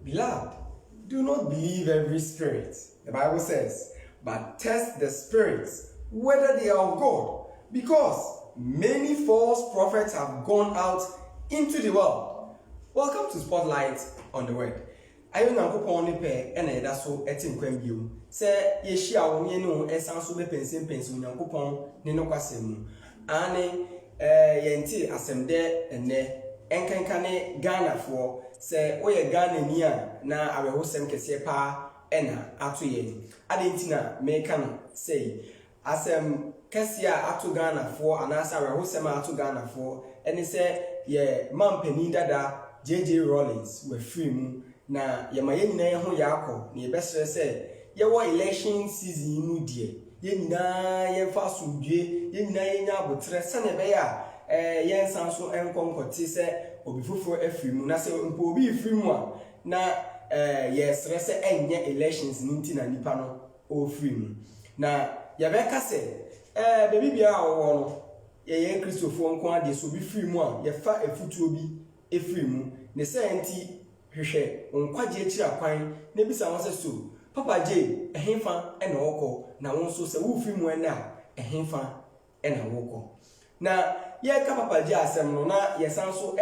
Beloved, do not believe every spirit, the Bible says, but test the spirits, whether they are of God, because many false prophets have gone out into the world. Welcome to Spotlight on the Word. I am Nankopon ne pe ena eda so etim kwam biom. Se ye hia wo ne no esan so be pensim Nankopon ne no kwasem mu. Ane yenti asemde ene enkankane Ghana for se oye Ghana ni a na awehosem kese pa ena ato ye. Adenti na meka no sei asem kese a ato Ghana for anasa awehosem ato Ghana for ene se ye mampani dada JJ Rollins we free mu na yema ye nyina ye ho yakọ na ye besere se ye wo election season mu die ye nyina ye fa sodue ye nyina ye nya abotre se ne be ya ye nsan so enkonkote se obi foforo afiri mu na se mpo obi afiri mu a na ye sere se enye elections nti na nipa no o free mu na ye be ka se baby bia wo no ye Christopher nko ade so bi free mu a ye fa efutuo bi efiri mu ne se enti hwehwe onkwaje akira kwan na bisa won se so papa J ehemfa ena woko na won so se wo free mu ena ehemfa ena woko na ye ka papa J asem no na ye san so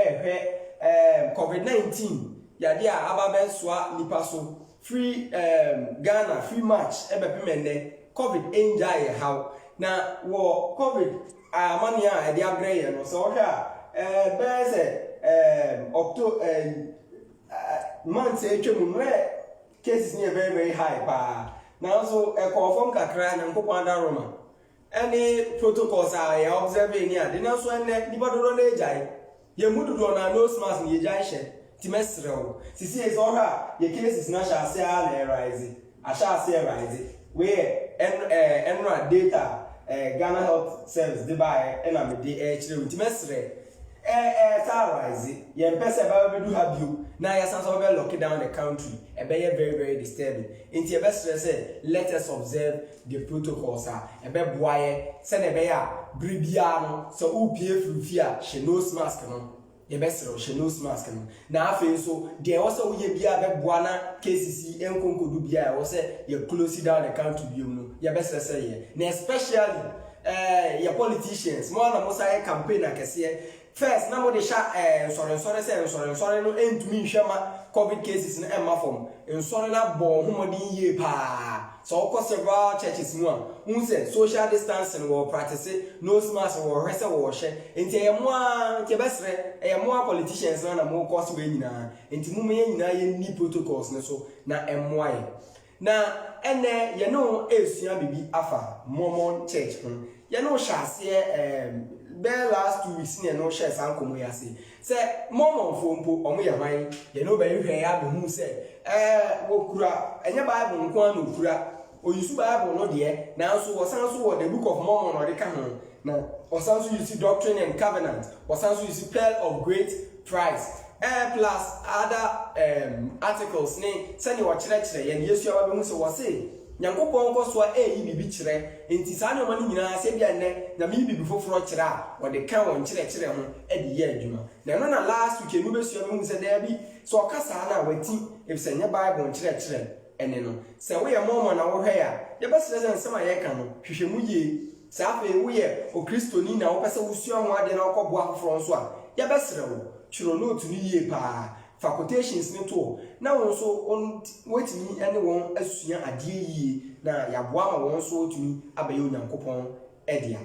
COVID-19 yade a ababen soa nipa so free Ghana free match ebepemende COVID enja ye how na wo COVID amani a ede abre ye no so hwa be se October months etwemu cases near very high pa now so confirm kakra na nkopon da Roma any protocols are observing here the now so ene nipa do na ejai ye mudu do na nose mask ye jai she timesrew sisi is oha ye cases na sha se a rise a sha se rise where enra data Ghana Health Service dey buy na me dey kire timesre rise ye mpese ba be do have you na ya sanso be lock down the country e be very very disturbing inti e be stress let us observe the protocols e be boaye se na be ya bribia no so upie frufia she nose mask no e be sero she nose mask no na afi so de wo se wo ye bia be boa na cases enkonkodu bia wo se ye close down the country biom no ye be stress ye na especially your politicians mo na mo say campaign akese first na mo de sha sorry no entumi hwema COVID cases na emma form sorry na bo homodin ye pa so ko several churches mu a unse social distancing wo practice nose mask wo hwese wo hye enti ye mo a ke besre ye mo a politicians na mo ko so nyina enti mu ye nyina ye ni protocols ne so na emmo aye na ene ye no esua bibi afa Mormon church ye no hyase be last 2 weeks ne no share san komo ya se Mormon fo mpo omo ye hwan ye no be hwe ya be hu se wo kura enye Bible nko an okura oyusu Bible no de na so wo san so wo the book of Mormon no de ka ho na wo san so you see Doctrine and Covenant wo san so you see Pearl of Great Price plus other articles ne sani wo kire ye Yesu aba be hu se wo se Nyankopon ko so yi bibi kire enti sa ne omani nyina se bia ne na mi bibi foforo kire a wo de kan won kire ho e de ye adwuma na no na last week enu besu be hu se da bi so okasa na wati e se nye Bible kire ene no se wo ye Mormon na wo hwe ya ye besere se nsema ye kan no hwehwemu ye sa afa wo ye o Kristoni na wo pese wo sua ho ade na okọbo afoforo nso a ye besere wo chiro note ni ye pa facultations ne to na won so on wetimi ene won asua ade yi na ya boa ma won so otumi abaye Onyankopon edia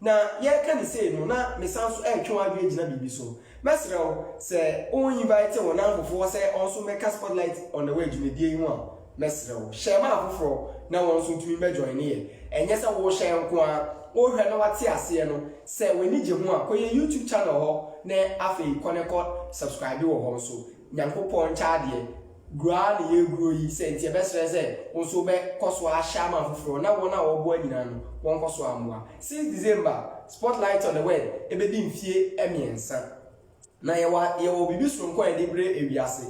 na ye ka ne say no na mesan so etwe adwe gina bibi so mesrew se on invite won afofo se on so make Spotlight on the way dwumedie hu a mesrew share ma afofo na won so tumi be join ye enye se wo share nko a wo hwe na wate ase no se weni je hu a koye YouTube channel ho na afei connect subscribe wo ho so Nyankopon chaade grow na ye grow yi se nti e be stress won be koso a shama foforo na won a wo bo anyina no won koso amwa since December Spotlight on the Word e be di mfie emiensa na ye wo bibi so nko e de bre ewiase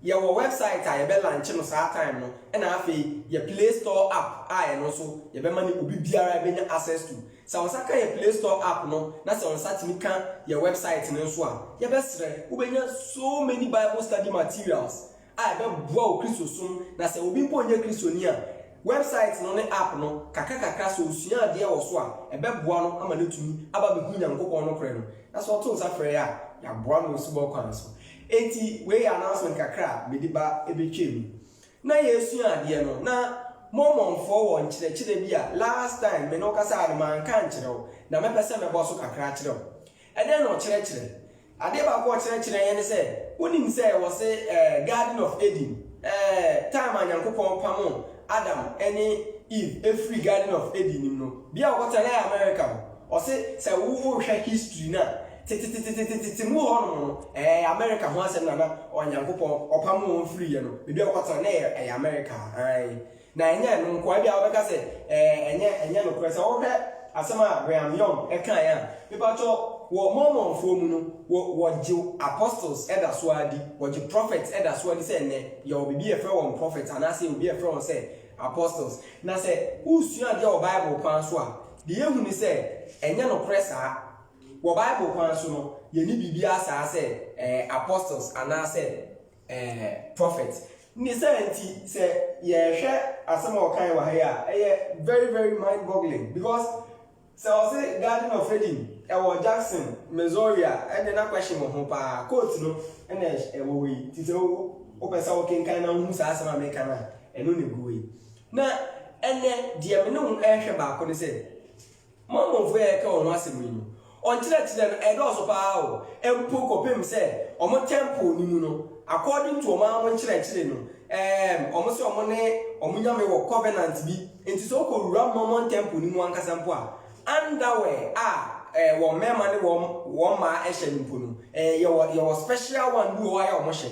ye wo website a ye be launch no sa time no e na afei ye Play Store app a ye no so ye be mani obi biara be nya access to sa osaka ye Play Store app no na se on satimi kan ye website no so a ye be sere wo be nya so many Bible study materials a be boa o Kristo som na se obi mpo nye Kristo ni a website no ne app no kakaka so osua ade wo so a ebe boa no ama ne tumi aba be hu Nyankopɔn no kore no na so to nsa frɛ ya ya boa no osubo kwan so enti we announcement kakra me di ba ebetwem na yesua ade no na momonfo wo nkyerɛkyerɛ bi a last time me no kasa alman kan kyerɛw na me pese me bo so kakra kyerɛw ede no kyerɛkyerɛ ade ba ko kyerɛkyerɛ ye ne sɛ wonim sɛ wo se Garden of Eden time Nyankopɔn pamo Adam any Eve every Garden of Eden no bia wo tell America o se wo hwɛ history na titi mu ho no America ho asem na Nyankopɔn opamo free ye no bia wo tell na America ai na enye no nko bia wo beka se enye no kwese wo hwɛ asem a Brigham Young kan ya people to wo momon fo mu no wo jiw apostles eda so adi wo jiw prophets eda so adi say ne ye obibi e frɛ won prophet ana say obi e frɛ won say apostles na say usua de o Bible kwan so a de yehu ni say enye no pressa wo Bible kwan so no ye ni bibi asa say apostles ana say prophets ni say nti say ye hwɛ asem o kan wa ha ya very very mind boggling because so say Garden of Eden ewo Jackson Missouri and na question mo ho pa court no na ewo we tite o pesa o kenkan na hu sa asema America na eno ne guwe na ene de me no ehwe ba ko ne se momofo e ka ono asem ni on kire no edo so pa o empo kopem se omo temple ni mu no according to omo kire no omo se omo ne omo nyame wo covenant bi enti so ko rura momon temple ni mu ankasa mpo a underwear wo mema ne wo ma ehye nimpo no your special one do why omo hye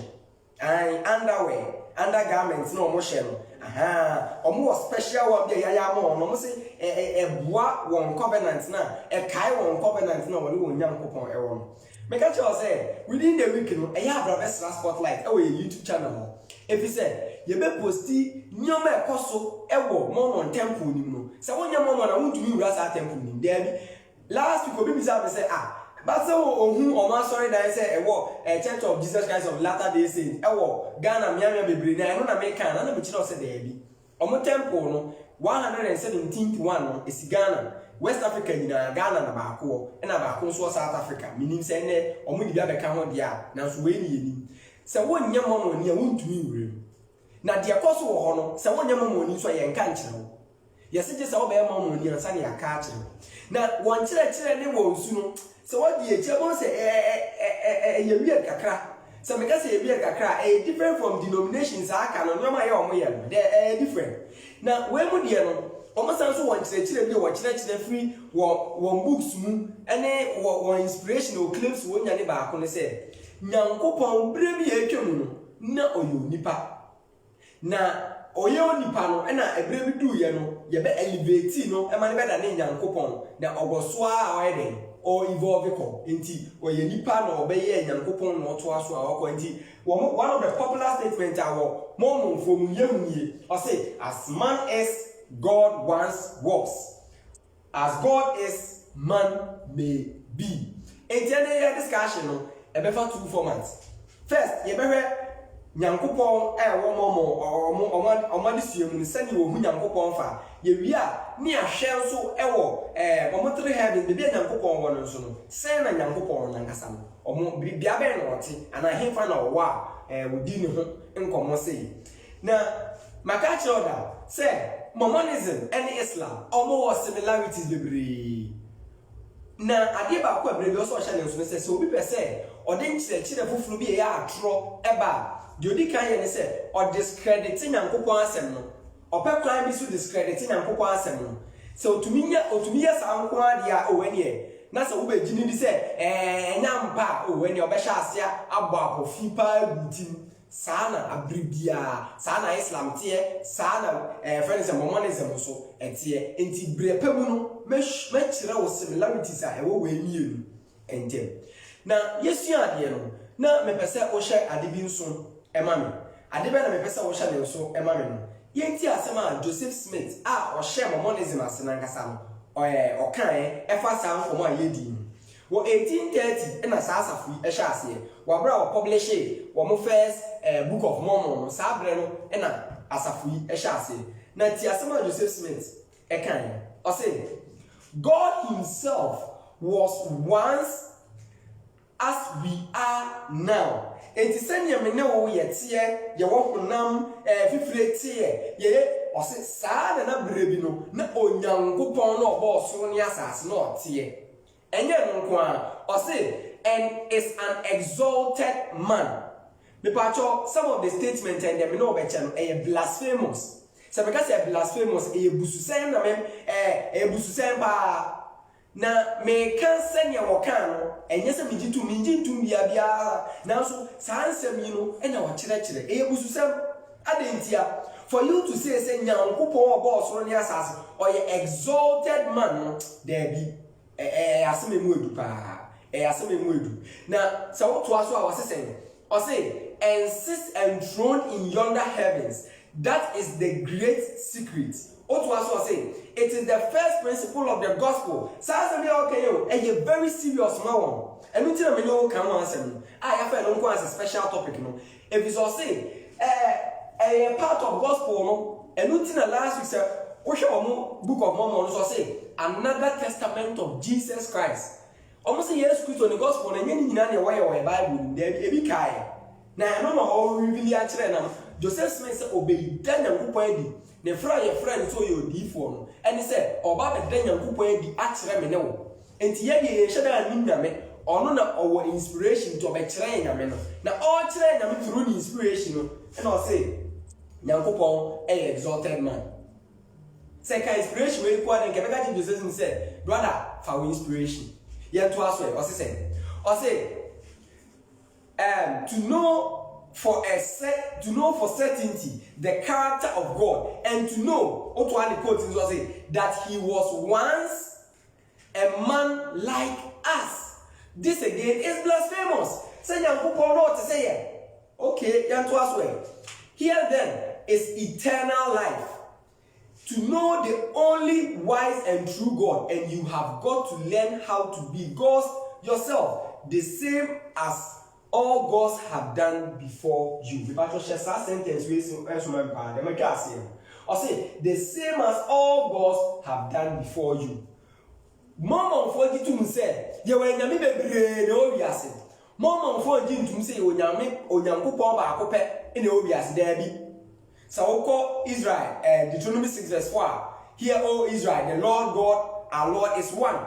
underwear undergarments no omo hye no omo wo special one be ya ma omo se boa won covenant na kai won covenant na won Nyankopɔn wo no make sure say within the week no abra best spotlight your YouTube channel if you say you be posti nyoma ekoso ewo momon temple ni no se wonya momon na wuntumi wura sa temple ni there last week obi bisa me say but so ohun o ma sorry that say ewo Church of Jesus Christ of Latter-day Saints ewo Ghana miamia bebre na no na me kan na be kire say there bi omo temple no 117th one no esi Ghana West Africa nyina Ghana na baako na baako so South Africa minim say ne omo di bia be ka ho dia na so we ni yeni se wonye momo ni a wontumi wure na de akoso wo ho no se wonye momo ni so ye nka nkire wo yesi je se wo be momo ni ansa ne aka akire na won kire ne wo nsu no se wodi eche bon se ye wie kakra se me ka se ye wie kakra different from denominations aka no nyoma ye omo ye no they different na we mu de no omo san so won kire bi wo kire free won books mu ene won inspirational claims wo nya ne baako ne se Nyankopɔn bre bi etwem no na oyo nipa na oyo nipa no na ebre bi du ye no ye be elevate no e ma ne be da ne Nyankopɔn na ogoso a oyeden o evolve ko enti oye nipa no obeye Nyankopɔn no to aso a okɔ enti one of the popular statements awo momon from yemnie o say as man is God once was as God is man may be enti any discussion no ebefa two formats first ye behwe Nyankopɔn wo momo omadisuam ni sani wo hu Nyankopɔn fa ye wi a ni ahwe nso wo momotre heaven be Nyankopɔn wo no nso no sen na Nyankopɔn nankasa no omo bia be no ɔte ana hemfa na wo a wodi ne ho nkomo sei na maka choda say Mormonism and Islam almost similarities bebre na ade ba ko abrebe o so hye ne nso se obi pese o de nkyerɛkyerɛ fufuru bi ya atro eba de odi kan ye ne se o discredit Nyankopɔn asɛm no o pe kwan bi so discredit Nyankopɔn asɛm no se otumi ya sa nko ade a o wani e na se wo be gini di se nyampa o wani o be hya ase abɔ akofi pa gutim sana abribia sana Islam tie sana friends and Mormonism so etie enti brepa mu no me kyerɛ wo similarities a ewo we mienu entem na yesu ade no na me pese o hye ade bi nso ema me ade be na me pese o hye ne nso ema me no yenti asem a Joseph Smith a o hye Mormonism asena nkasa no okan efa sa nkomo a yedi wo 1830 na sa asafu hye ase wo bra wo publish wo mo first Book of Mormon saa bre no na asafo yi ehye ase na ti asema Joseph Smith ekan o say God himself was once as we are now. Enti senya me ne wo ye tie ye wo honam fifire tie ye o say saa na bre bi no na onyankopon no obo so ne asase na o tie enye no nko a o say and is an exalted man. Some of the statements and them no becha no blasphemous. So because blasphemous bususen na mem bususen ba na me kan senya wo kan no enye se minjitu bia na so sansem yi no na wo kire bususen adentia for you to say nyankopon obo so ne asase or exalted man no there be aseme mu edu pa aseme mu edu na so what to aso a was saying or say and sits enthroned in yonder heavens. That is the great secret. What was I saying? It is the first principle of the gospel. A very serious one. And we tell me no come answer. I have a special topic. If it's all say a part of gospel, no, and we tell last week said, Book of Mormon also say another testament of Jesus Christ. Almost a year's Christ on the gospel, and any way Bible, there be kai. Na no no ho reveal akire na Joseph Smith say obey dan Nyankopon adi ne fra ye friend so ye odifo no ene say oba be dan Nyankopon adi akire me ne wo enti ye ye hyeda ni nyame ono na owo inspiration to be kire nyame no na all kire nyame through the inspiration no ene o say Nyankopon exalted man say ka inspiration we kwa den kebeka ji Joseph Smith say brother for inspiration ye to aso e o say to know for certainty the character of God and to know that he was once a man like us. This again is blasphemous. Say to say okay, here then is eternal life. To know the only wise and true God, and you have got to learn how to be God yourself, the same as all gods have done before you. The Bible says that sentence or say the same as all gods have done before you. Mama 42 said, "You were nyame bebre na obiase." Mama 42 say onyankopon ba akopɛ na obiase da bi. So Israel, Deuteronomy 6 verse 4. Hear, O Israel, the Lord God, our Lord is one.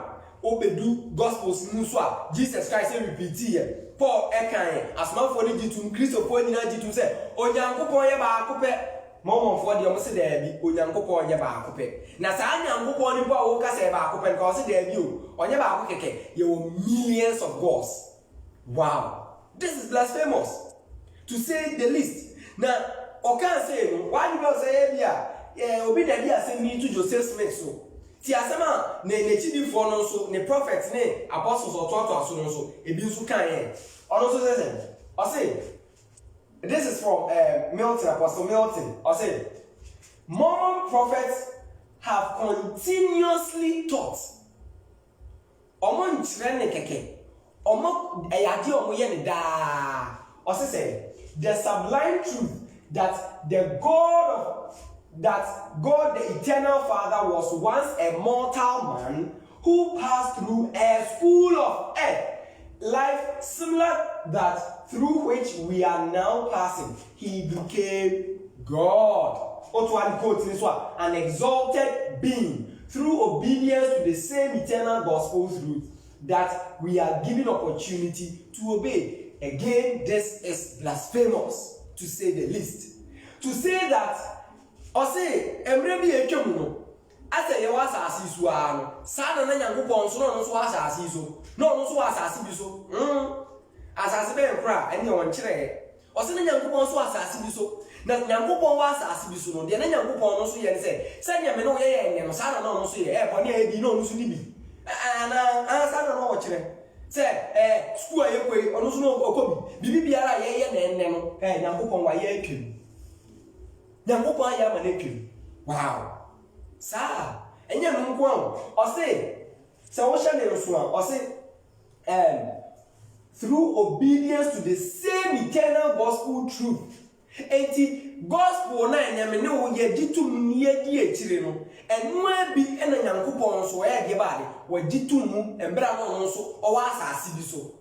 Obedu gospels nuswa Jesus Christ repeat here. Paul ekan asman for the jitum Christo for nyina jitum say onyankopon ye ba akopɛ momon for the omse da bi onyankopon ye ba akopɛ na saa nyankopon ni bo wo ka say ba akopɛ nka o se da bi o onye ba akokeke ye wo millions of gods. Wow, this is blasphemous to say the least. Now o can say no why you go say bia obi da bia say me to Joseph Smith so ti asema na chidifo no so ne prophets ne apostles ototo aso no so ebi nso kan ye ono so say o say this is from Milton, Apostle Milton. I say Mormon prophets have continuously taught omo nkyere ne keke omo eyade omo ye ne da o say the sublime truth that God, the eternal Father, was once a mortal man who passed through a school of earth, life similar that through which we are now passing. He became God. An exalted being through obedience to the same eternal gospel truth that we are given opportunity to obey. Again, this is blasphemous, to say the least. To say that or say, emre bi etwam no ase ye wa asase so ano sa na nyankopon so no so asase so no so asase bi so asase be nkra ene won kire o se na nyankopon so asase bi so na nyankopon wa asase bi so no de na nyankopon no so ye ne se nyame no ye ene no sa na no so ye boni e bi no so ni bi ana sa na no kire se school ayekoi ono so no okobi bibi biara ye na ene no nyankopon wa ye atwam nyankopon ya manetwem. Wow, sa enye no nko an o se wo hye ne nso an o se through obedience to the same eternal gospel truth. Enti gospel na nyame ne wo ye ditum ni edi etire no enua bi ena Nyankopon so ye de baade wo ditum embra no so o wa asase bi so.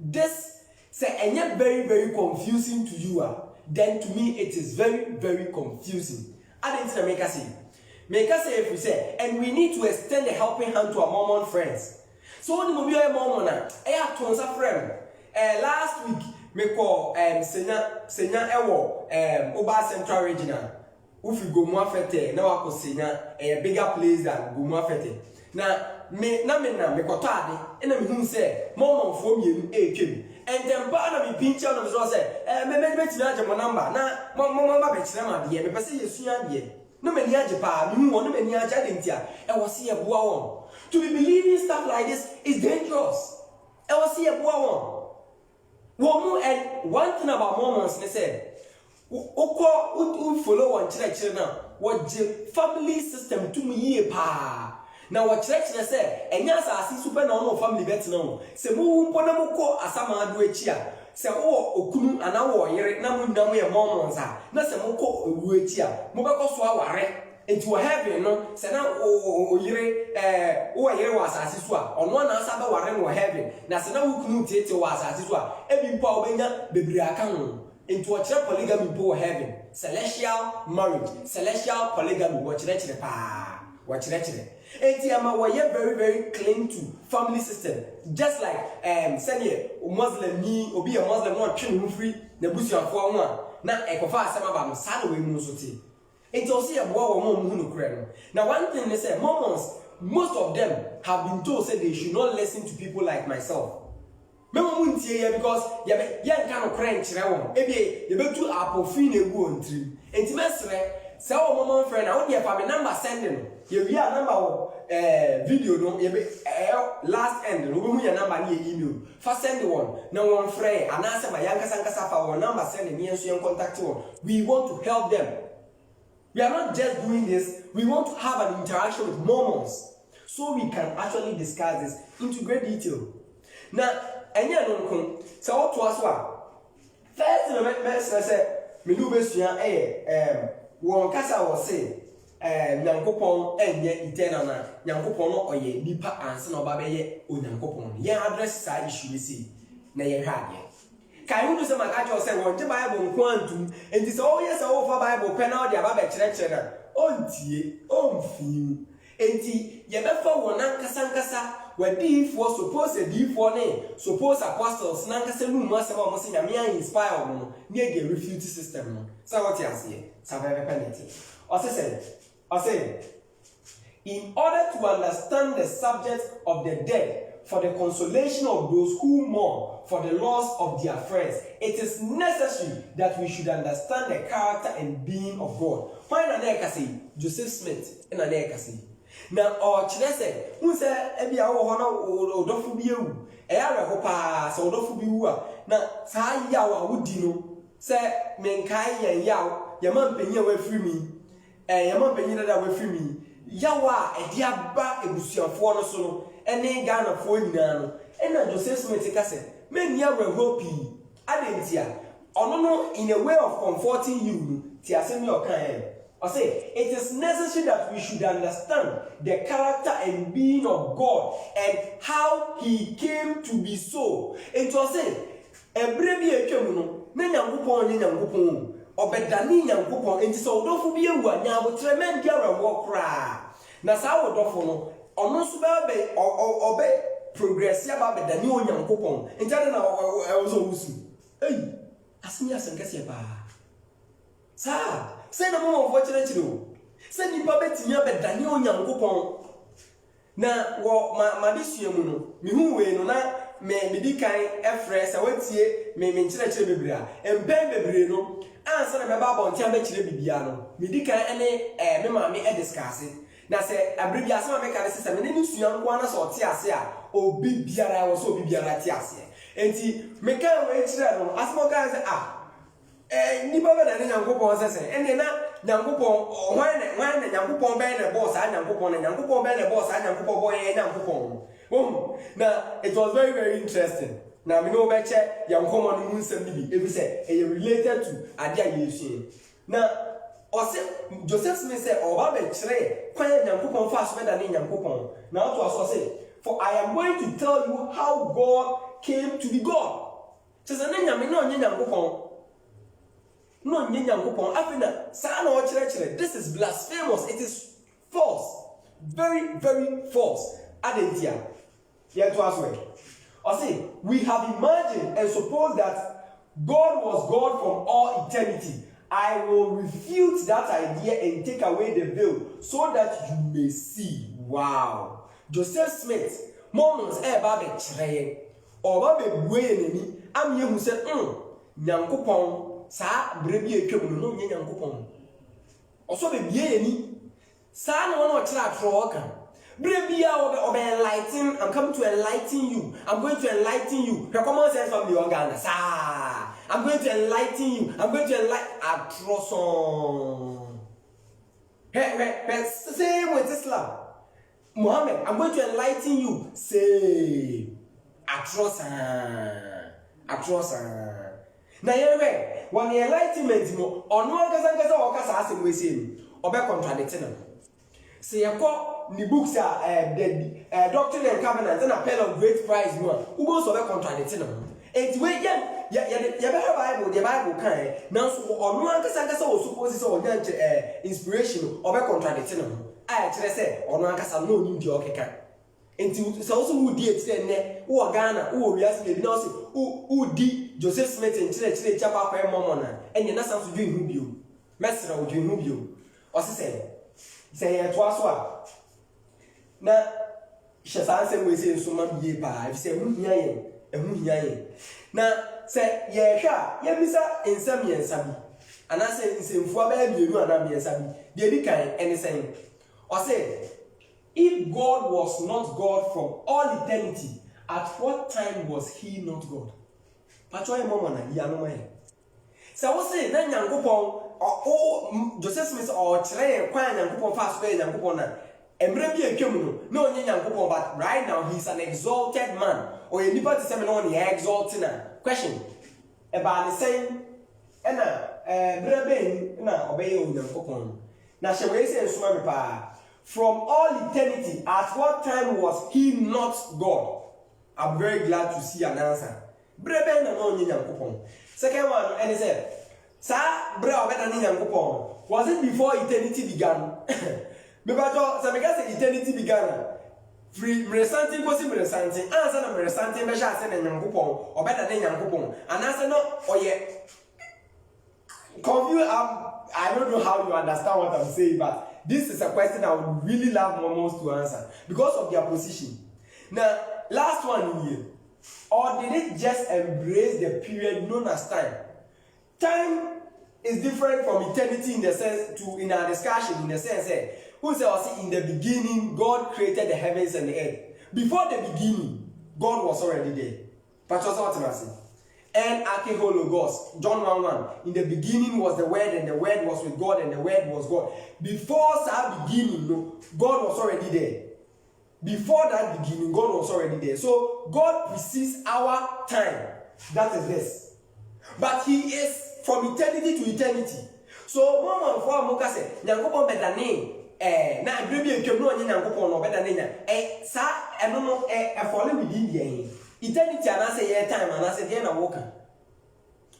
This say enye very confusing to you, then to me it is very confusing. I didn't make us say if we say, and we need to extend a helping hand to our Mormon friends. So when we are Mormon, I have to answer friend. Last week me call Senya Ewo Oba Central Regional. If you go more fete, now I could Senya a bigger place than go more fete. Now me kotade ena me hu say Mormon for me e and then part of the pinch on the say me tina mo number na mo ba be kire ma de me pese yesua de no me ni age pa me hu no me ni age de ntia e was here boa won. To be believing stuff like this is dangerous. E was here boa won. And one thing about Mormons, they said, who follow one church now, what family system to me pa. Now what church they say, and yes, I see super normal family better now. Se mu ponamoko asama adu echia. Se okunu anawo yere na mu ndamu ye Mormons ha. Na se mu ko owu echia. Mo be ko so aware. Into heaven no se na o yere wa asase so a ono na asa ba ware no heaven na se na wukunu tete wa asase so a ebi mpa obenya bebiri aka ho into a polygamy po heaven, celestial marriage, celestial polygamy watch pa watch enti ama we very cling to family system, just like say Muslim ni obi a Muslim no twe no free na busuafo ho a na ekofa asema ba no sa na we mu so ti. It's also a boy. Now, one thing they say, Mormons, most of them have been told that they should not listen to people like myself. Because you kind of cranch around. Maybe you better apple fine a go on tree. And to mesre, say, oh, Mormon friend, I want you have a number sending. You have a number video, no, last end, no, your number near email. First send one, no one friend, and answer my younger Sankasafa or number sending me and so you contact one. We want to help them. We are not just doing this, we want to have an interaction with Mormons so we can actually discuss this into great detail. Now, any non so what was first in the say, me do best one kasa was say, Yankopon and yet eternal Yankopon or ye nipa and son of Babe or Yankopon. Yeah, address side issue you see, na ye had ye. Can you do some actual say one to Bible quantum and this all yes over Bible penal the Abba church on tea on few. Enti yebefa wona nkasa we di for suppose a di for name suppose apostles nankasa nu mu asema mo se nyame inspire mo na e dey refute system no so what you say sabe penalty o say in order to understand the subject of the dead for the consolation of those who mourn for the loss of their friends, it is necessary that we should understand the character and being of God. Why na na say Joseph Smith na na say now or chile who say ebi awo ho na odofo bi ewu e ya reho pa so odofo bi wu a na saa yaw a wodi no say menkai yen yaw ye man panyin a wafiri mi ye man panyin da wafiri mi yaw a e dia ba ebusuafo no so no ene Ghana fo nyina no ena Joseph Smith ka say men ya reho pi adentia ono no in a way of comforting you ti asemi okan I say, it is necessary that we should understand the character and being of God and how He came to be so. And to say, every year, na Nyankopon ni Nyankopon, obedani Nyankopon, and so don't be a one now with tremendous walk cry. Na sa odofo no, ono so be obey progress ya ba bedani o Nyankopon. Enti na ozo wusu. Hey, asemi asenkase ba. Sa say no more unfortunately no say nipa betinya bedane onyankopon na wo ma disua mu no me hu we no na me di kan efre say watie me nkyerɛkyerɛ bebre a empen bebre no ansa na me ba bontia be kyerɛ bibia no me di kan ene me ma me discuss na say abribia asema me ka say me ne sua nko na so te ase a obi biara wo so obi biara te ase enti me kan we kyerɛ no asema ka say nipa be na Nyankopon sese ene na Nyankopon hwan na Nyankopon be na boss a Nyankopon na Nyankopon be na boss a Nyankopon boy Nyankopon na it was very interesting na me no be che ya nkomo no mu nsem bi ebi say e related to ade a yesu na ose Joseph Smith say oba be kire kwan Nyankopon fa so be da ne Nyankopon na to aso say for I am going to tell you how God came to be God. Say na nyame no onye Nyankopon no onye Nyankopon afina sa na o kire this is blasphemous, it is false, very very false. Adentia here to ask me or say we have imagined and supposed that God was God from all eternity. I will refute that idea and take away the veil so that you may see. Wow. Joseph Smith, moments eba be chire. Oba be bueneni, am ye hu say, Nyankopon, sa brebi etwam no nye Nyankopon. Oso be bieni. Sa no no chira atro kan. Brebi a obe enlighten, I'm coming to enlighten you. I'm going to enlighten you. The common sense from the organ. Sa I'm going to enlighten you. I'm going to enlighten Atroson. Hey, same with Islam. Muhammad, I'm going to enlighten you. Say Atrosan. Now you when the enlightenment mo ono kasa okasa asem we say obe contradicting them. Say yako ni books the Doctrine and Covenants and Appel of Great Price mo who goes obe contradicting them. And we Bible, the Bible can now so on one kasa was supposed to inspiration or contradicting them. I actually say on one kasa no new okay. And so also who did say who Ghana, who we ask maybe now who did Joseph Smith and Chile chapa for Momona, and you're not something to do who you. Master of doing who you. Or say it was now Shasan we say so much ye pa, if say who na say yehwa yemisa ensam yensabi ana say nsemfu abaye bienu ana yensabi de bi kan ene say or say if God was not God from all eternity, at what time was he not God? Patwa e momo na ya no mai say wo say na Nyankopon o Joseph Smith o kire kwan Nyankopon fa so Nyankopon na emre bi etwam no onye Nyankopon, but right now he's an exalted man. Or you need to say me no one exalting na question about the same na brebe na obey Nyankopon na she we say nsuma me pa from all eternity at what time was he not God? I'm very glad to see an answer. Brebe na no Nyankopon. Second one and he said sa bre obeda ni Nyankopon, was it before eternity began? Me ba jo say me say eternity began. Free resanting kosi resanting answer na resanting be sha say na Nyankopon obeda na Nyankopon and answer no oye confused. I don't know how you understand what I'm saying, but this is a question I would really love Momos to answer because of their position. Now last one here, or did it just embrace the period known as time? Time is different from eternity in the sense to in our discussion in the sense who says in the beginning God created the heavens and the earth. Before the beginning, God was already there. But what I say? And Archeologos, John 1:1. In the beginning was the Word, and the Word was with God, and the Word was God. Before that beginning, God was already there. Before that beginning, God was already there. So God precedes our time. That is this. But He is from eternity to eternity. So mama for amuka say Nyankopon better name na agrebi entwem no onye Nyankopon no better name sa eno no falling within the eternity and I say yeah time and I say there na walk.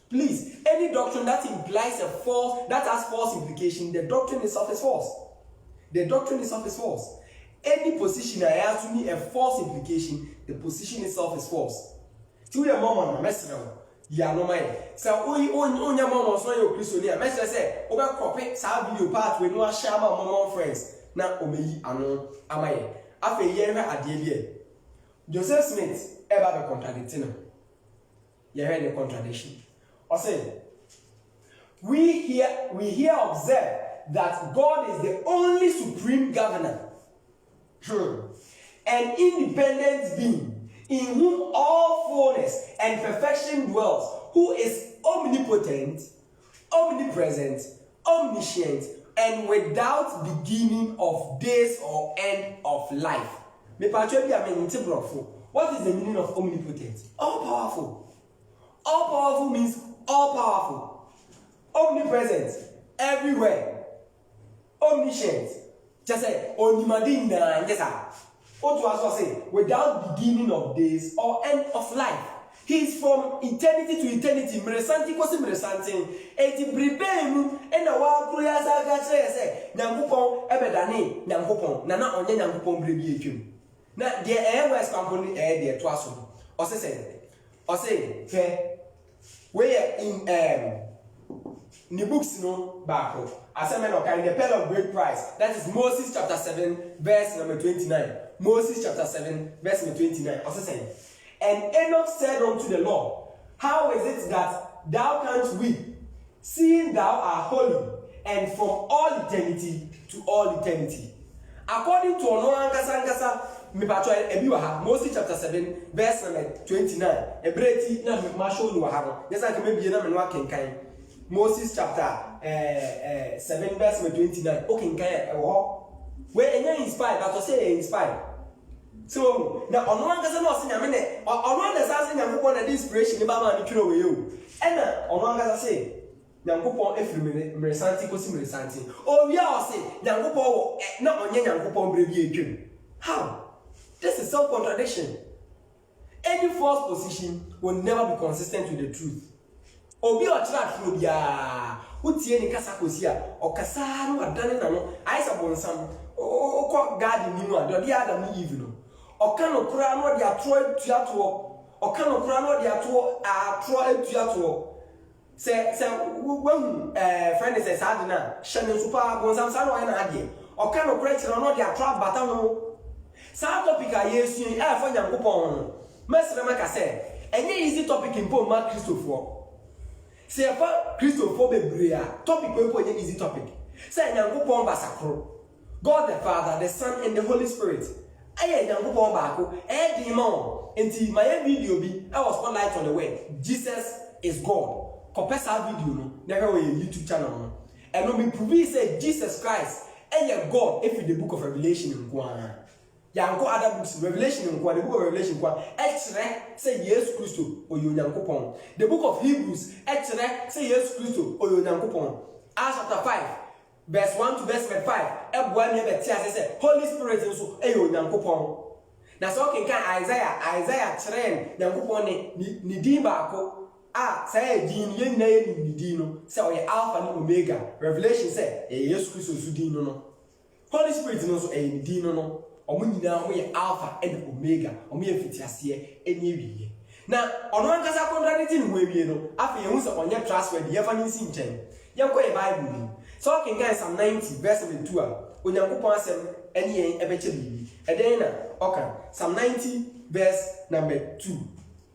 Please, any doctrine that implies a false, that has false implication, the doctrine itself is false. The doctrine itself is false. Any position that has to me a false implication, the position itself is false. To your mama, message ya no mai. So onya mama so your Christian, message say, over copy sa video part we no share my mama friends. Na omeyi ano amaye. Afa ye ade bia. Joseph Smith ever be contradicting him. You heard the contradiction. I say, we here observe that God is the only supreme governor and independent being in whom all fullness and perfection dwells, who is omnipotent, omnipresent, omniscient, and without beginning of days or end of life. Me patcho bi amenti brofo What is the meaning of omnipotent? All powerful. All powerful means all powerful. Omnipresent, everywhere. Omniscient. Just say, Onimadina, yes, sir. What to also say, without beginning of days or end of life. He is from eternity to eternity. Mresanti kosi mresanti. Eti prepare mu ena wa kroya sa ga kire se Nyankopon ebedane Nyankopon na onye Nyankopon brebi etwem. Na de west company de to aso. Ose fe we in the books no back. Asemen okan the pearl of great price. That is Moses chapter 7 verse number 29. Moses chapter 7 verse number 29. Ose and Enoch said unto the Lord, how is it that thou canst weep, seeing thou art holy, and from all eternity to all eternity? According to Moses chapter 7, verse number 29. Moses chapter 7, verse number 29. Okay, where inspired, but to say inspired. So now on one person was saying, I mean, on one that's asking Yankupon and inspiration about the kilo with you. And on one can say, Yankupon every Mresanti Cosim Mresanti. Oh, yeah, say Yankupon not on Yankupon Brevi. How? This is self contradiction. Any false position will never be consistent with the truth. Obi or track will be a Utieni Casacosia or Casaro or Danano, I suppose some or God in you and the other even. Okano kura no dia tro tuato okano kura no dia to tro tuato se when friend is sad na shane super gonzam sa no na ade okano kura tro no dia tro bata no sa topic a yesu e fa Nyankopon mesre maka se enye easy topic impo ma Christopher se fa Christopher bebre a topic we po enye easy topic se Nyankopon basakro God the Father, the Son and the Holy Spirit. Aye Nyankopon baako e di mo enti my video bi I was spotlight on the word Jesus is God. Kopesa video no na hwe YouTube channel no and no be prove say Jesus Christ e God if the book of Revelation nko yanko other books Revelation nko the book of Revelation nko e kire say Jesus Christ oyo Nyankopon. The book of Hebrews e kire say Jesus Christ oyo Nyankopon. Acts chapter 5 verse 1 to verse 5 ebua me be tia say Holy Spirit nso eyo Nyankopon. Na so kenkan Isaiah kire Nyankopon ni din baako say din ye nyina ye ni din no say oye Alpha and Omega. Revelation say Jesus Christ so din no. Holy Spirit no so e din no omo nyina ho ye Alpha and Omega omo ye fitiase eni wiye. Na ono ankasa contradicting no wiye no afa ye hu say onye trustworthy ye fa nsi nchen ye ko ye Bible. So kenkan Psalm 90 verse 2 Onyankopon asem eni yen ebeche bibi eden na oka Psalm 90 verse number 2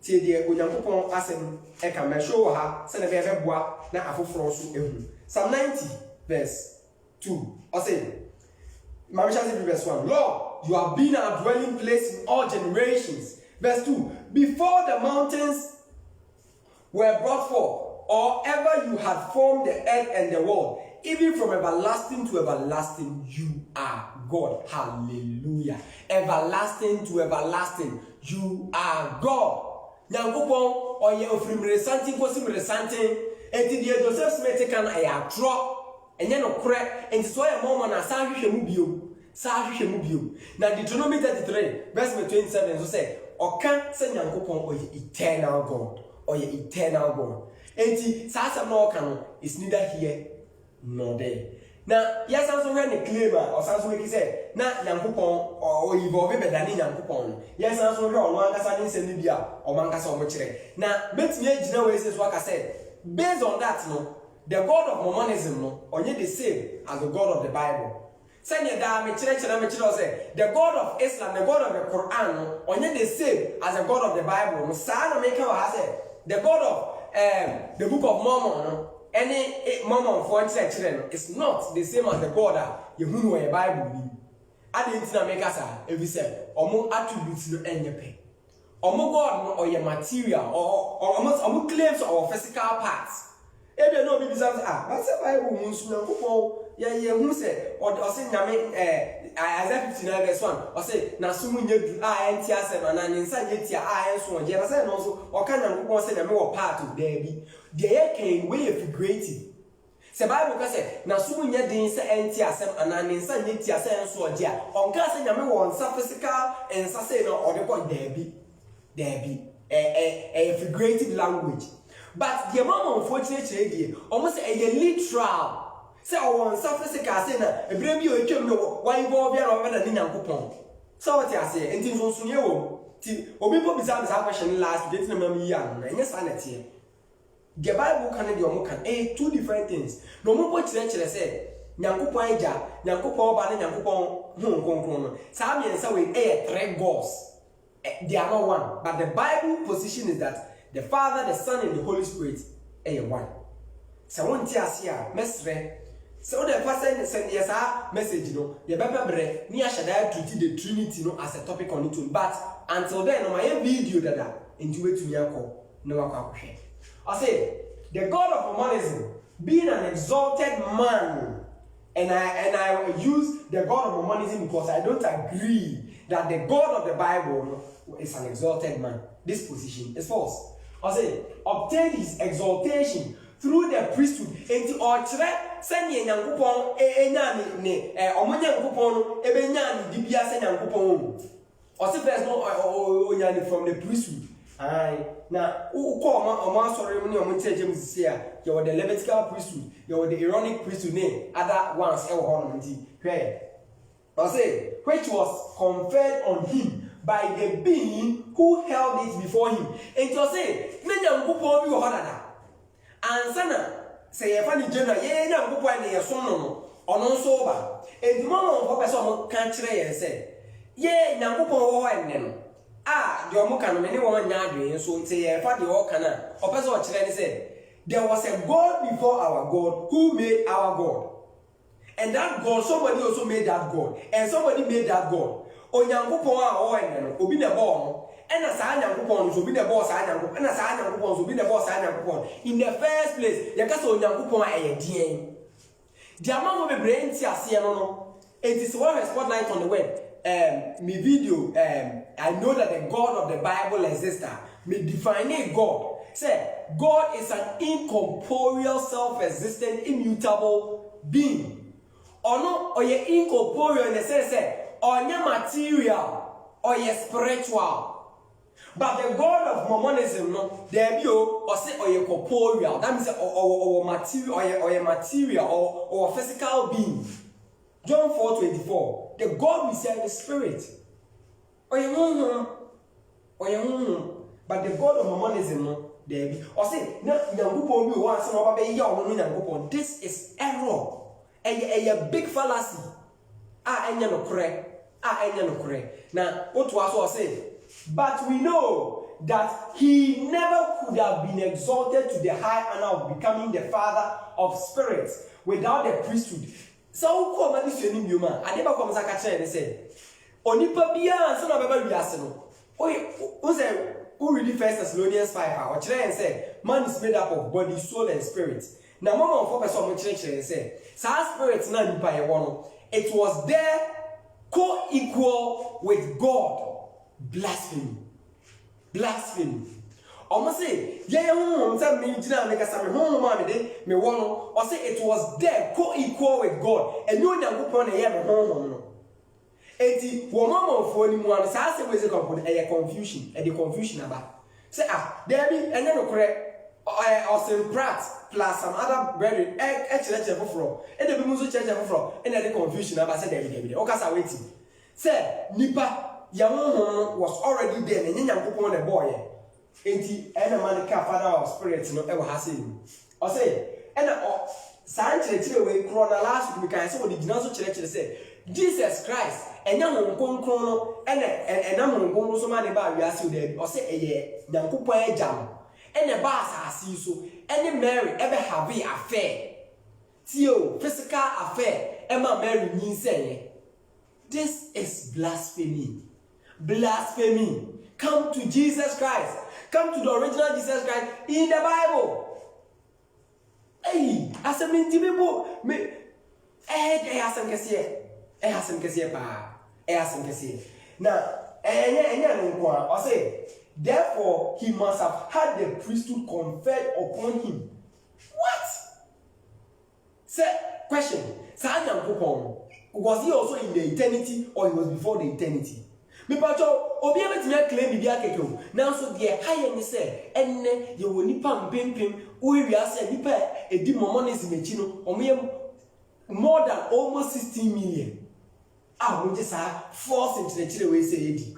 tie de Onyankopon asem e ka me show ha se na be beboa na afoforo so ehu. Psalm 90 verse 2 o say Mamisha verse 1 Lord, you have been our dwelling place in all generations. Verse 2 Before the mountains were brought forth, or ever you had formed the earth and the world, even from everlasting to everlasting, you are God. Hallelujah. Everlasting to everlasting, you are God. Nyankopon oye ofrimre santin kosimre santin enti die Joseph Smith kan aya tro enye no kore enti so ya momo na sa hwehwe mu biom na Deuteronomy 33 verse 27 so say oka se Nyankopon oye eternal God enti sa asem no oka no is neither here nor there. Na yes also when the claim or sanso we say na Nyankopon o evolve be dani Nyankopon yes also we ono ankasa ni nsem bia o mankasa o mo kire na betimi agina we say so aka say based on that no the God of Mormonism no onye the same as the God of the Bible. Say da me kire say the God of Islam, the God of the Quran no onye the same as the God of the Bible. No sa no make how say the God of the Book of Mormon no any Mormon for children is not the same as the God that you know your Bible mean. I didn't make us every say omo attributes no enyepe. Omo God no or your material or almost omo claims or physical parts. Ebe no be bisa I say Bible mu nsu Nyankopɔn ye hu se o se nyame Isaiah 59 verse 1 o se na sumu nyedu enti asem na ne nsa nyetia enso o je na say no so o ka Nyankopɔn se nyame wo part of there bi de ye kan we figurative se Bible ka se na sumu nyedin se enti asem na ne nsa nyetia se enso o je a on ka se nyame wo nsa physical ensa se no o de ko there be a figurative language. But the amount of unfortunately, almost a literal. Say, on surface, I say, a baby, you came no, why you go over than in Yankupon. So what I say, and things also new. Or people beside this question last, getting a mammy young, and yes, sanity. The Bible can do more two different things. No more what I say. Yankupon, Yankupon, Ban, Yankupon, Hong Sami and Sawi, three gods. They are not one, but the Bible position is that the Father, the Son, and the Holy Spirit are one. So one tia mesre. So the person send yes message the Bible bre ni ashada treat the Trinity as a topic on it. But until then, on my video into it to me no I say the God of Mormonism being an exalted man, and I use the God of Mormonism because I don't agree that the God of the Bible is an exalted man. This position is false. I say, obtain his exaltation through the priesthood. Enti ochre send ye Nyankopon enyani ne omonya Nyankopon ebenyani dibia se Nyankopon. O se verse no onyani from the priesthood. Aye. Na uko omo sorry mu ne omo tejem sisi a you the Levitical priesthood, you the Aaronic priesthood ne other ones e wo ho no nti. Hwe. I say, which was conferred on him by the being who held it before him. And to say, Nanya Mupon be Hodada. And Sana say a funny general, ye na Mupon ye son or non sober. And the moment of person can't tray and say, Ye, Nampupon and them. Ah, your Mokan, many woman yarding, so say a fatty or cana. Or person say, there was a God before our God who made our God. And that God, somebody also made that God. And somebody made that God. Onyankopon a o ene obi na bo no e na sa Nyankopon so obi na bo sa Nyankopon e na sa Nyankopon so obi na bo sa Nyankopon in the first place ye ka so Onyankopon a ye dien the amount of brain ti ase no it is one spotlight on the web me video I know that the God of the Bible exists me define God say God is an incorporeal self-existent immutable being or ye incorporeal in the sense say or material or spiritual. But the God of Mormonism, no, there be or say or corporeal. That means or material or material or physical being. John 4:24. The God we serve is spirit. But the God of Mormonism, no, there be or say no Nyankopon be one son of Nyankopon. This is error. A big fallacy. Enya no correct. Enya no correct. Now, what was say? But we know that he never could have been exalted to the high honor of becoming the Father of spirits without the priesthood. So, come on, this is your name, man. I never come as a catcher and say, Onipa Bia, son of a baby arsenal. Who read 1 Thessalonians 5 or and say, man is made up of body, soul, and spirit. Now, Mama focus on church and say, Sa spirits not by one. It was there co-equal with God. Blasphemy. Blasphemy. Almost say, yeah, or say it was there co-equal with God. And you know upon a home. And woman for anyone, say was a confusion, and the confusion about. Say, there be and then correct. Austin Pratt plus some other brethren, church for and the Bimuso church for and the confusion about said David. Okasa waiting. Say, Nipa, Yamu was already there, and Yankupon a boy. Ain't he any man father of spirits no ever has him? Or say, and Sanchez away chrono last week, I saw the Dinazo church say, Jesus Christ, and young Chrono, and I'm going to so many about you as you did, or say a year, Yankupa jam. And the boss has you so, and the Mary ever have a affair. Tio, physical affair, Emma Mary means saying, this is blasphemy. Blasphemy. Come to Jesus Christ. Come to the original Jesus Christ in the Bible. Hey, asem nti me asem kese pa. Asem kese. Na enya no nko a say therefore he must have had the priesthood conferred upon him. What? Say question. Sa Nyankopon, was he also in the eternity or he was before the eternity? Me pacho obi ebetime claim bibia keke. Now so the higher ni say enne ye wo nipa mpempem o wiase nipa edi momonism echi no omo more than almost 16 million. Ah, we just force into the chile we say edi.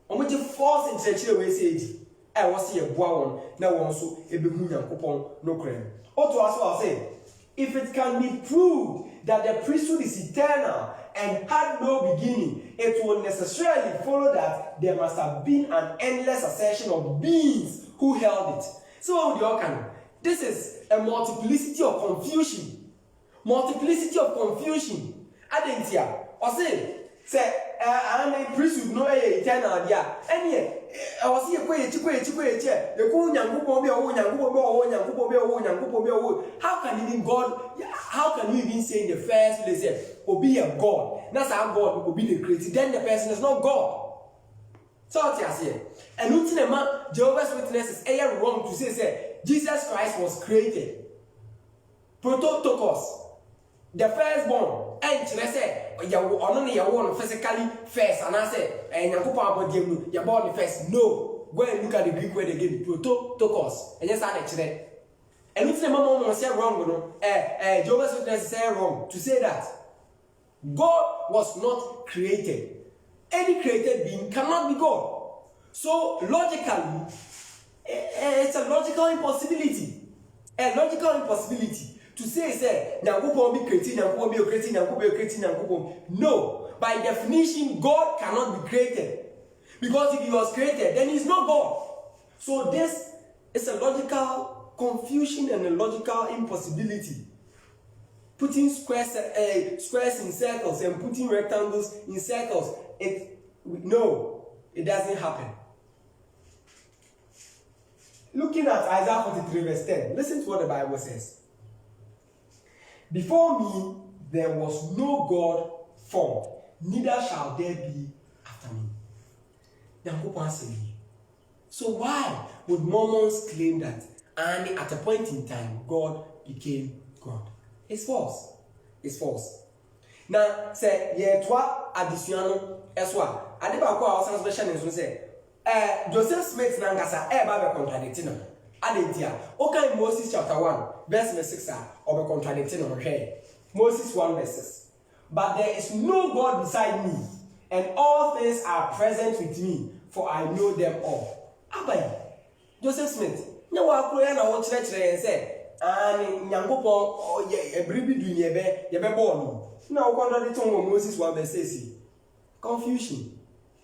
Omo je force into the chile we say edi. I was see a boa one na won so ebehu Nyankopon no krem. Oto aso I say if it can be proved that the priesthood is eternal and had no beginning, it will necessarily follow that there must have been an endless succession of beings who held it. So, this is a multiplicity of confusion. Multiplicity of confusion. Adentia, or say, I'm a priesthood no eternal, yeah. And yet, I was here, how can even God, how can you even say in the first place, be a God? That's how God will be the creator. Then the person is not God. So what you say? And ultimately, Jehovah's Witnesses are wrong to say Jesus Christ was created. Prototokos, the firstborn, and say, you only one physically first, and I say, and you go you're born first. No, go and look at the Greek word again, prototokos, and yes, I say. And it's the moment say wrong, Jehovah's Witnesses say wrong to say that God was not created. Any created being cannot be God. So logically, it's a logical impossibility. A logical impossibility to say, Nyankopon be created, Nyankopon be created, Nyankopon be created, Nyankopon. No, by definition, God cannot be created. Because if he was created, then he's not God. So this is a logical confusion and a logical impossibility. Putting squares in circles and putting rectangles in circles, it doesn't happen. Looking at Isaiah 43 verse 10, listen to what the Bible says. Before me there was no God formed, neither shall there be after me. So why would Mormons claim that and at a point in time God became God? It's false. It's false. Now, say, ye twa additional as well. I never call our special and say, Joseph Smith Nangasa, Bible contradicting. Adentia, okay, Moses chapter 1, verse 6, or be contradicting on her. Moses 1 verse 6. But there is no God beside me, and all things are present with me, for I know them all. Abai, Joseph Smith, no one could watch and say, and Nyankopon ebribi du yebe born. Now contradicting what Moses 1 verse 6. Confusion.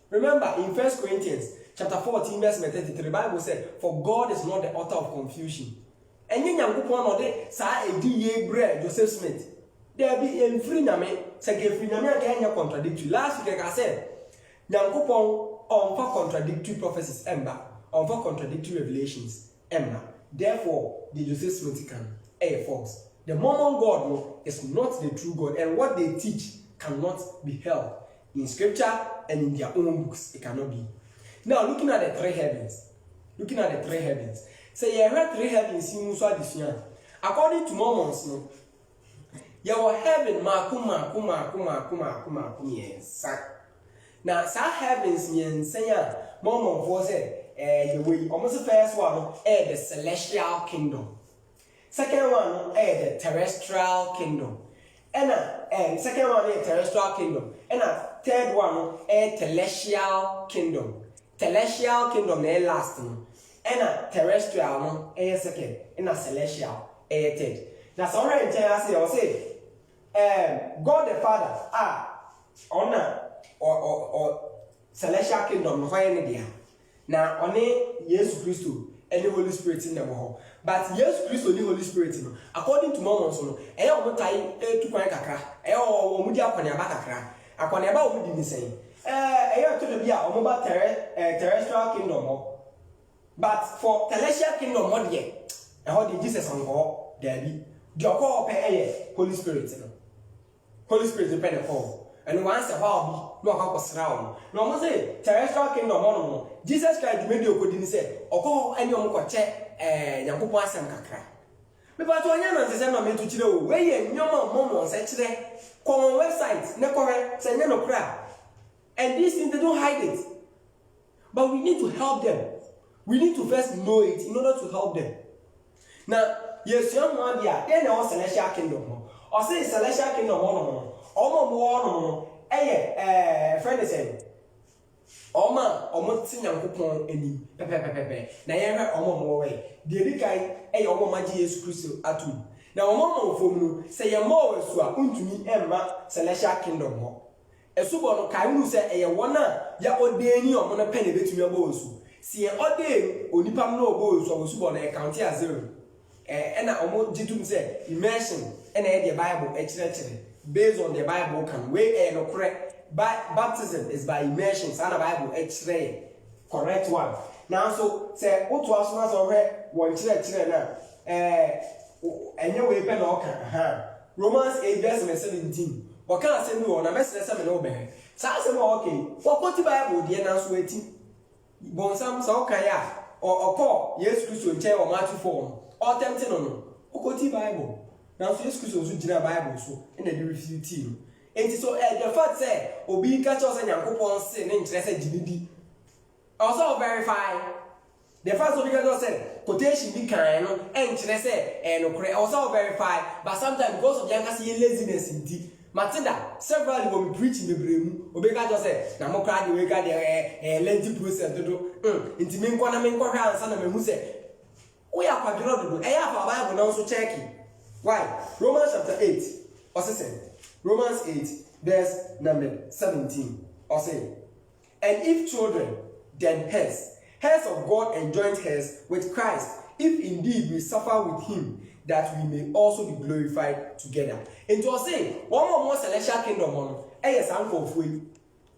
Remember in 1 Corinthians chapter 14 verse 33, the Bible said, for God is not the author of confusion. And Nyankopon no de sa edi ye bre Joseph Smith. There be in free nyame, say ge free nyame aka contradictory. Last week I said Nyankopon on for contradictory prophecies ember, on for contradictory revelations ember. Therefore, the Joseph Smith can false. The Mormon God is not the true God, and what they teach cannot be held in scripture and in their own books. It cannot be. Now, looking at the three heavens. Say, you heard three heavens in Musa this year. According to Mormons, no, you were heaven, yes. Now, some heavens mean say, Mormon was the way almost the first one, the celestial kingdom. Second one, the terrestrial kingdom. And second one, terrestrial kingdom. And third one, telestial kingdom. Telestial kingdom, last one. And terrestrial, second. And celestial, third. Now, somewhere in China, I say, God the Father, honor or celestial kingdom, no idea. Now, only Jesus Christ and the Holy Spirit in the world. But Jesus Christ and the Holy Spirit, according to Mormons, I want to point kakra. I want to kakra. I want to be saying. I want to be a terrestrial kingdom. But for celestial kingdom, what yet? I hold Jesus on God, there be. The call pay Holy Spirit. Holy Spirit depend upon. And once a while, no one was round. No one say, terrestrial kingdom on Jesus Christ made you couldn't say, or call any uncle check and Yakupas and Kakra. But when you're not the same amount to chill, where you know, Momo said today, common websites, no correct, say no crap. And these things they don't hide it. But we need to help them. We need to first know it in order to help them. Now, yes, young man, yeah, then our celestial kingdom. Or say celestial kingdom on. More friend is saying, Oma, almost sing and coupon any pepe. Now, you have more way. The other guy, Oma Magius Crucial at two. Now, a moment for you say a more so to me, Emma, celestial kingdom. A super Kaimu say a wana, ya ordaining on a penny between your bows. See an odd day, only pam no bows or super a county as zero. And I almost did say, immersion and the Bible, actually. Based on the Bible, can we no correct. Baptism is by immersion. And the Bible, X-ray, correct one. Now, so say, what was not already one children now? And you will pen or Romans 8 verse 17. What can I say? No, and I message them over. So I say, okay, what the Bible, the announcement waiting? Bonsam, so kaya, or Paul, yes, Christian chair or Matthew form, or tempting on the Bible. Now, so yes, Christian was in Bible, so in the refute team. And so, the fact say, Obi catch us and Yankopon sin interested GBD. Also verify. The first of you say, quotation be kind, and say, and also verify, but sometimes because of Yankasi laziness in tea. Matilda, several will be preaching the brim, Obeka just said, Namokra, the Wega, the lengthy process to do, intimate one, and son of a say, we are quite good. I have a Bible also checking. Why? Romans chapter 8, or say, Romans 8, verse number 17, or say, and if children, then heirs of God and joint heirs with Christ, if indeed we suffer with him, that we may also be glorified together. And to say, one more celestial kingdom on, yes, uncle for you.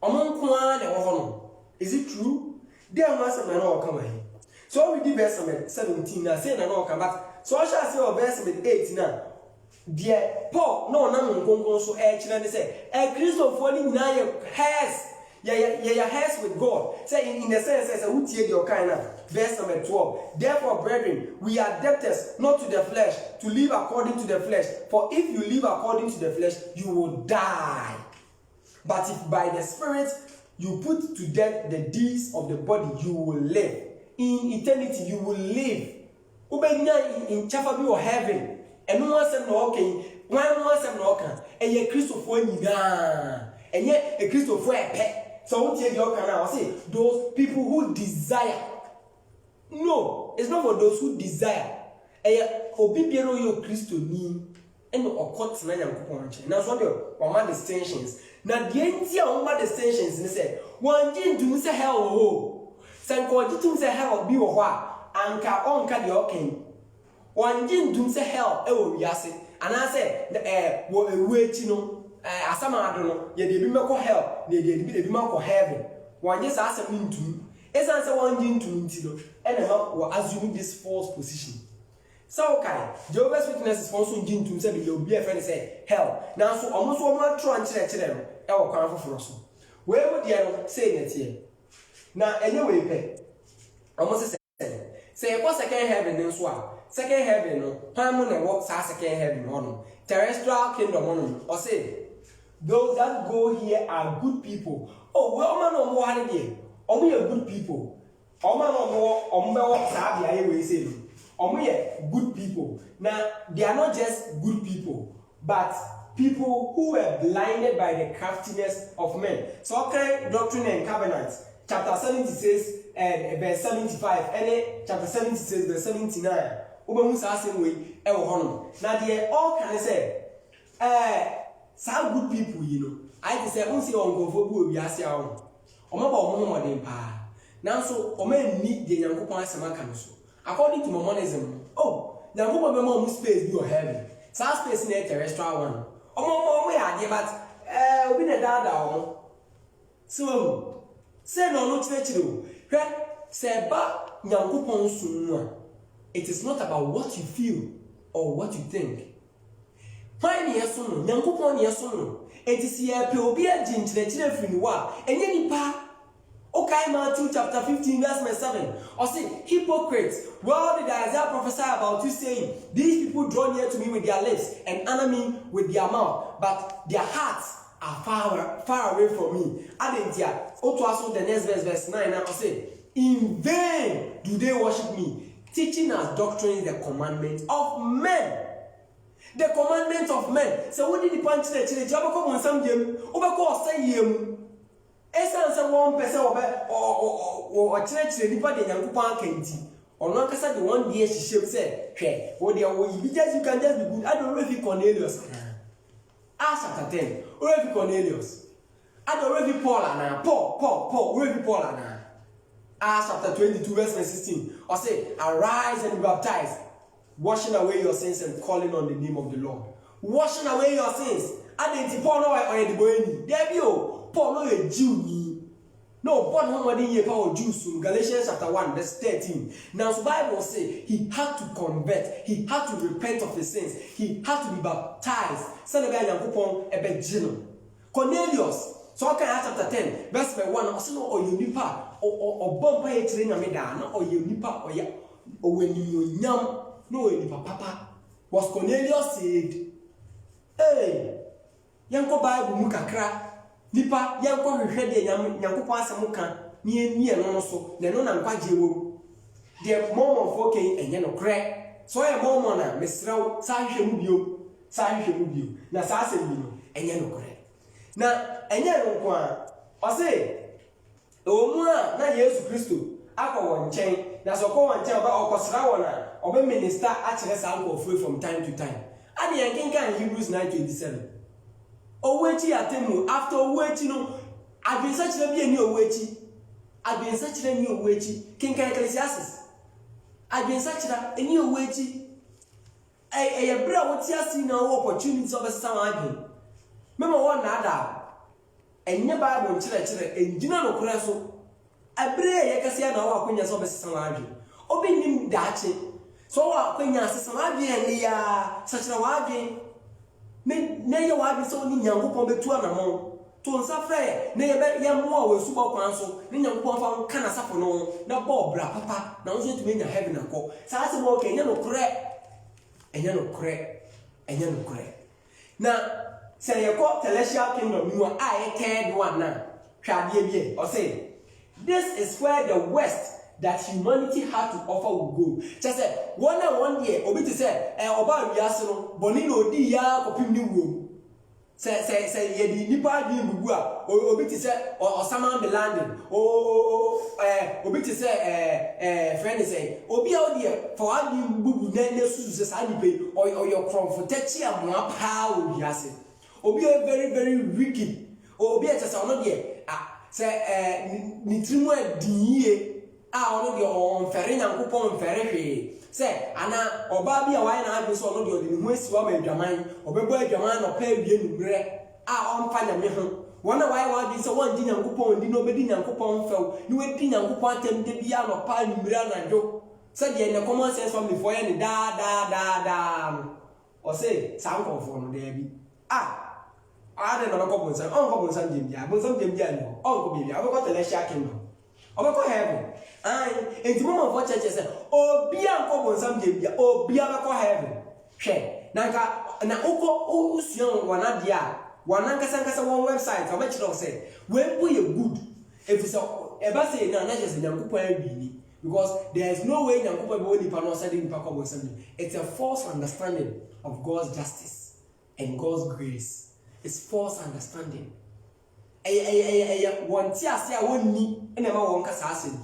Among Kwan and Ohono. Is it true? There must have no come here. So we did verse 17, now say no come back. So I shall say verse 18 now. Dear Paul, no, no, so actually say, a Christian falling now has. Yeah, has with God. Say in the sense as a utie your kind of verse number 12. Therefore, brethren, we are debtors not to the flesh, to live according to the flesh. For if you live according to the flesh, you will die. But if by the Spirit you put to death the deeds of the body, you will live. In eternity, you will live. Ubenya in Chafabi or heaven. And no one said no okay. One said no okay. And ye Christopher Niga. And yet a Christopher pet. So what you can now say those people who desire. No, it's not for those who desire. Obibiero yo Christo ni eno okot na Nyankopon nche. Na so the one distinctions. Na the entia one distinctions ni say one gin to say hell ho. San ko jitum say hell bi wo ho a anka onka de oken. One gin to say hell e wo wiase. Ana say wo ewu echi no asama adono ye de bi meko hell ne de bi meko heaven one just asem ntum esan say one gin to nti no e na ma assume this false position so okay Jehovah's Witnesses also gin to say be obi e friend say hell now so almost one try and kire no e wo kwan foforo so we mo de no say na tie na enye we pe almost say e second heaven nso a second heaven no pan mo na wo sa second heaven no terrestrial kingdom no or say those that go here are good people. Oh, well, man, no more holiday. Only a good people. Oh, man, no more. Sabi, I say. Only good people. Now, they are not just good people, but people who were blinded by the craftiness of men. So, okay, Doctrine and Covenants, chapter 76 and verse 75, and chapter 76, verse 79. Ubemusa same way. Now, they all can say, some good people, you know. I just say, I don't see on go for we are saying, more pa. Now, so, need the young couple as a according to Mormonism. Oh, the Yankupa space you heaven. Some space in a terrestrial one. We are there, but we need that. So, say no, church. Say, but Yankupa, it is not about what you feel or what you think. Why near soon? Yankupon near soon. It is here, P.O.B. and Chinchilla Friniwa, and any pa. Okay, Matthew chapter 15, verse 7. Or say, hypocrites, well did Isaiah prophesy about you, saying, these people draw near to me with their lips and honor me with their mouth, but their hearts are far away from me. Adding here, also the next verse 9, and I say, in vain do they worship me, teaching us doctrines the commandments of men. The commandments of men. So what did the punch the church? You come on some game, over say him. Essence one person or church the nipa de Nyankopon kenti. Ono kasa the one day she said, "Hey, what you just you can just be good." I don't know if Cornelius. Acts chapter 10. Where if Cornelius? I don't know if Paul and Paul. Where if Paul and Acts chapter 22 verse 16. Or say, "Arise and be baptized, washing away your sins and calling on the name of the Lord." Washing away your sins. I didn't Paul no or the boy. There you. Paul no a Jew. No, Paul no one in power Jews. Galatians chapter 1 verse 13. Now the Bible say he had to convert, he had to repent of his sins, he had to be baptized. Son of Yankupon ebe jino. Cornelius, so okay, chapter 10 verse 1. Also no or you nipa or bomb by train na meda no or you nipa or ya or when you nyam no nipa papa. Was Cornelius saved? Hey, Yanko Bible mu kakra. Nipa yanko hwehwe de Nyankopon asem kan ni eni eno so na no na nkwaje wo de momon fo ken enye no kre so ye momon na mesrew sa hwehwe mu bio na sa asem bi no enye no kre na enye no nko a o se omu a na Yesu Kristo akọ nchen na so ko nchen ba okosra wona obe minister a kire sa anko free from time to time ade yankenkan Hebrews 9:27. Owechi atemu after owechi no adwensa kire bi eni owechi adwensa kire ni owechi kinkan Ecclesiastes adwensa kire eni owechi e bra woti asi na opportunity of some adwen mema won na ada enye Bible kire enjina no kore so abre ye kase na wa akonya so be some adwen obi nim daache so wa akonya some adwen ni ya sakira wa adwen na ye wa bi so ni Nyankopon betu anamo to nsa frɛ na ye be yammo a wesu bɔ kwan so ni Nyankopon fa kan asafo no na bɔ bra papa na nso tumi nya heaven akɔ saa se mo kenya no korɛ na sɛ ye kɔ celestial kingdom mu a ye third one na hwade bi o say this is where the west that humanity had to offer will go. Just say one year obi to say oba wiase no boni na odi ya kopim ni wo. Say ye di nipa di gugu a obi to say osama be landing. Obi to say friend say obi a odi for adi gugu na susu say adi or your comfortachi amwa pa wiase. Obi a very very wicked. Obi a say ono de say ni trimu adie ono de on fere Nyankopon fere hwe se ana oba bia why na abi so ono de odi hu asiwa ma adwaman obebo adwaman no pa bie numre on fa nyame ho wona why wa bi so won di Nyankopon di no be di Nyankopon few ni we di Nyankopon atem de bia no pa numre anadwo se de ne common sense from before ye da o se sankofo no de bi ade no ko bonsan on ko bonsan dem bia no on ko bia we ko telesha kingdom obeko heaven enti mama for church say obi anko bonsam je bia obi abeko heaven hwe na uko usuan wana dia wana nkasa one website obechiro say we bu ye good if so eba say na just Nyankopon abini because there is no way Nyankopon be woni pa no say ni pa ko bonsam. It's a false understanding of God's justice and God's grace. It's false understanding. Wanti ase a wonni ene ma won kasa asem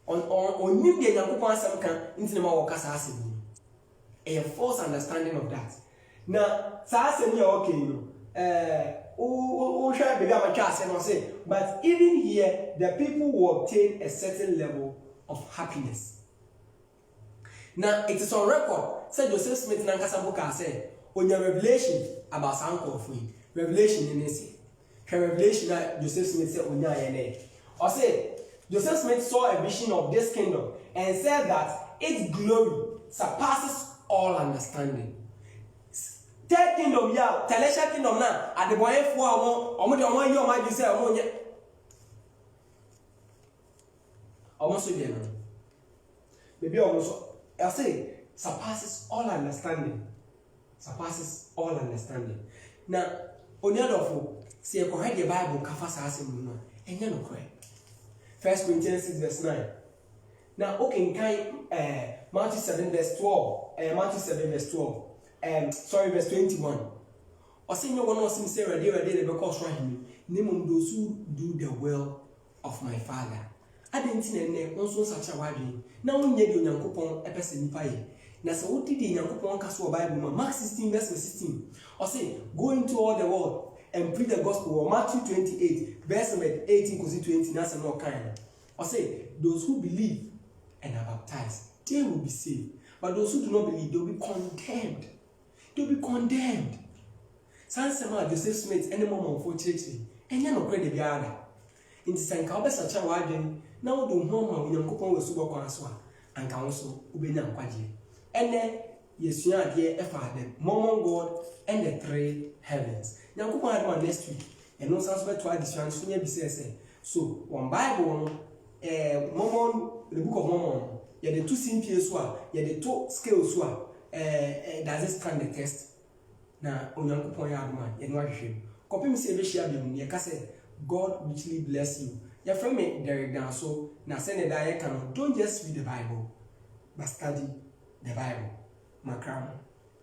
on nim de Nyankopon asem kan ntine ma won kasa asem a false understanding of that na sa asem ya okay no o hwa be ga ma twa ase no say but even here the people will obtain a certain level of happiness. Now it is on record say Joseph Smith na kasa book say onya revelation about sanko of revelation in say revelation that Joseph Smith said onya yene or say Joseph Smith saw a vision of this kingdom and said that its glory surpasses all understanding. third kingdom ya celestial kingdom na adeboyefo a omo de omo yi omo aju say omo nye omo so de no maybe omo so I say surpasses all understanding. Surpasses all understanding. Now, on the other hand, see a correct the Bible kafasa asem no enye no kore. 1 Corinthians 6 verse 9. Now, okay, kind Matthew 7 verse 12. Matthew 7 verse 12. Verse 21. Or say no one else say ready because him. Name those who do the will of my Father. I didn't see also such a wadi. Now nye di Onyankopon epese nipa ye. Na se wodi di Onyankopon kaso Bible Mark 16 verse 16. Or say go into all the world and preach the gospel. Or Matthew 28 verse 18 to 20. Na se no kind. Or say those who believe and are baptized, they will be saved. But those who do not believe, they will be condemned. They will be condemned. Sansema Joseph Smith any moment for church. And you no credit the other. In the same case, such a word, now do home when you coupon with super conswa and council Ubena Quaji. And then, yes, you are dear Father, Mormon God, and the three heavens. Now, go on next week, and no sounds but to add this one, so, one Bible, Mormon, the book of Mormon, you the two simple swap, you the two scales swap, does it stand the test? Now, on your coupon yard man, and what you copy me say, you can say, God richly bless you. Your friend me Derek down so now send a diet don't just read the Bible, but study the Bible. Macron.